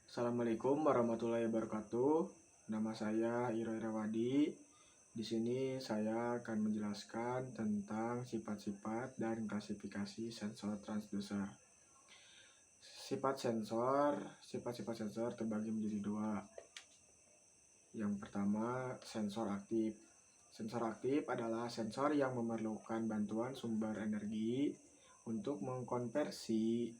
Assalamualaikum warahmatullahi wabarakatuh. Nama saya Iro Irawadi. Di sini saya akan menjelaskan tentang sifat-sifat dan klasifikasi sensor transducer. Sifat-sifat sensor terbagi menjadi dua. Yang pertama, sensor aktif. Sensor aktif adalah sensor yang memerlukan bantuan sumber energi untuk mengkonversi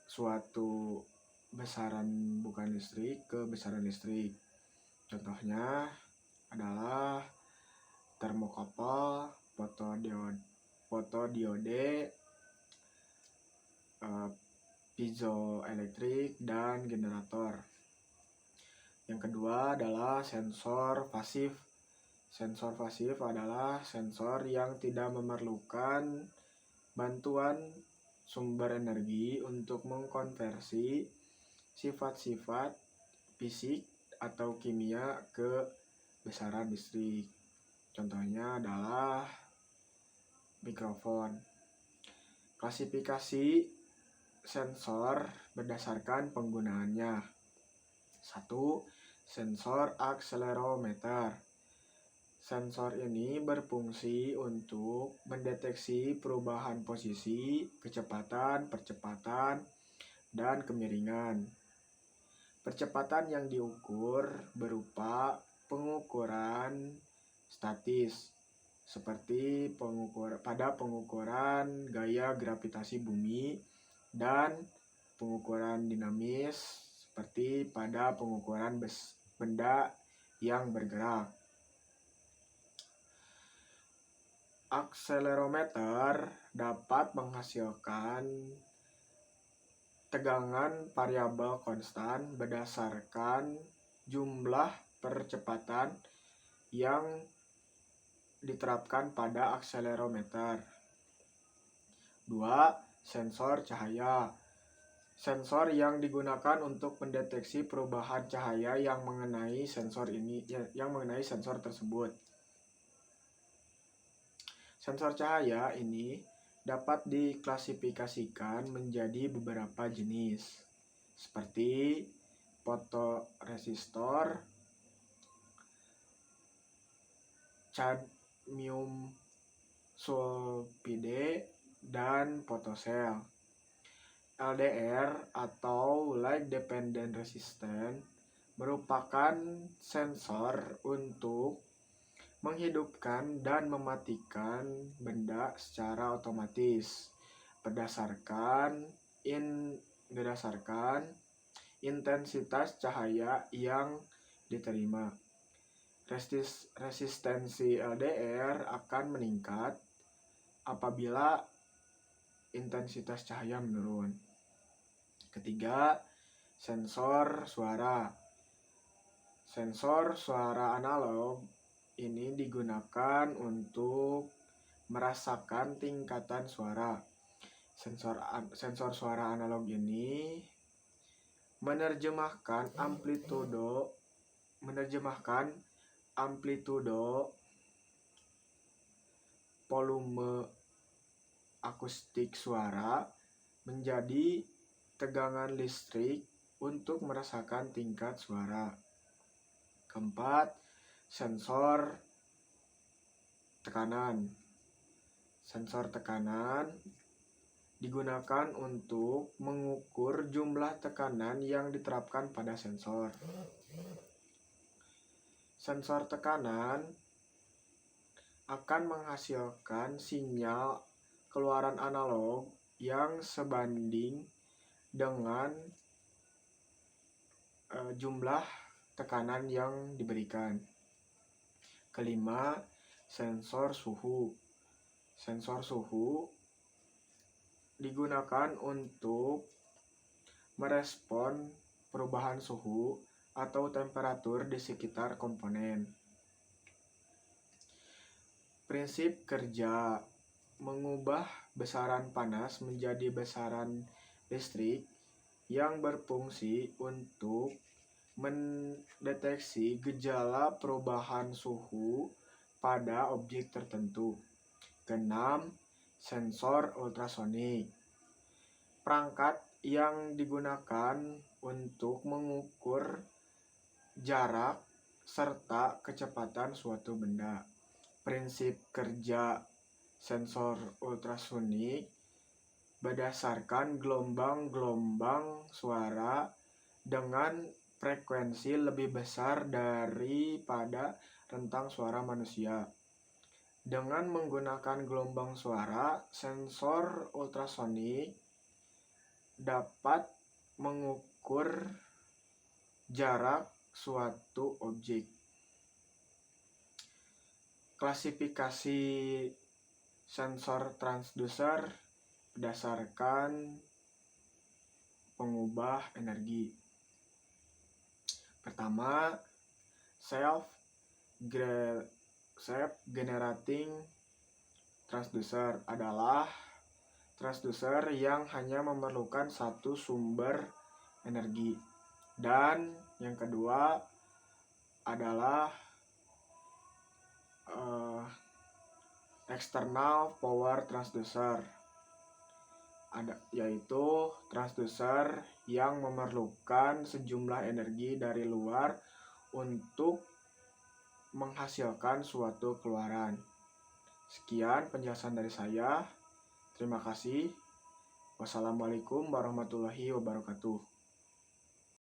suatu besaran bukan listrik ke besaran listrik. Contohnya adalah termokouple, fotodiode, piezoelektrik, dan generator. Yang kedua adalah sensor pasif. Sensor pasif adalah sensor yang tidak memerlukan bantuan sumber energi untuk mengkonversi sifat-sifat fisik atau kimia ke besaran listrik. Contohnya adalah mikrofon. Klasifikasi sensor berdasarkan penggunaannya. 1. Sensor akselerometer. Sensor ini berfungsi untuk mendeteksi perubahan posisi, kecepatan, percepatan, dan kemiringan. Percepatan yang diukur berupa pengukuran statis, seperti pengukuran gaya gravitasi bumi, dan pengukuran dinamis, seperti pada pengukuran benda yang bergerak. Akselerometer dapat menghasilkan tegangan variabel konstan berdasarkan jumlah percepatan yang diterapkan pada akselerometer. 2. Sensor cahaya. Sensor yang digunakan untuk mendeteksi perubahan cahaya yang mengenai sensor tersebut. Sensor cahaya ini dapat diklasifikasikan menjadi beberapa jenis, seperti fotoresistor, cadmium sulfide, dan fotosel. LDR atau Light Dependent Resistance merupakan sensor untuk menghidupkan dan mematikan benda secara otomatis berdasarkan intensitas cahaya yang diterima. Resistensi LDR akan meningkat apabila intensitas cahaya menurun. Ketiga, sensor suara. Sensor suara analog ini digunakan untuk merasakan tingkatan suara. Sensor suara analog ini menerjemahkan amplitudo, volume akustik suara menjadi tegangan listrik untuk merasakan tingkat suara. Keempat, sensor tekanan. Sensor tekanan digunakan untuk mengukur jumlah tekanan yang diterapkan pada sensor. Sensor tekanan akan menghasilkan sinyal keluaran analog yang sebanding dengan jumlah tekanan yang diberikan. Kelima, sensor suhu. Sensor suhu digunakan untuk merespon perubahan suhu atau temperatur di sekitar komponen. Prinsip kerja: mengubah besaran panas menjadi besaran listrik yang berfungsi untuk mendeteksi gejala perubahan suhu pada objek tertentu. Keenam, sensor ultrasonik. Perangkat yang digunakan untuk mengukur jarak serta kecepatan suatu benda. Prinsip kerja sensor ultrasonik berdasarkan gelombang-gelombang suara dengan frekuensi lebih besar daripada rentang suara manusia. Dengan menggunakan gelombang suara, sensor ultrasonik dapat mengukur jarak suatu objek. Klasifikasi sensor transducer berdasarkan pengubah energi. Pertama, self-generating transducer adalah transducer yang hanya memerlukan satu sumber energi. Dan yang kedua adalah external power transducer, yaitu transducer yang memerlukan sejumlah energi dari luar untuk menghasilkan suatu keluaran. Sekian penjelasan dari saya. Terima kasih. Wassalamualaikum warahmatullahi wabarakatuh.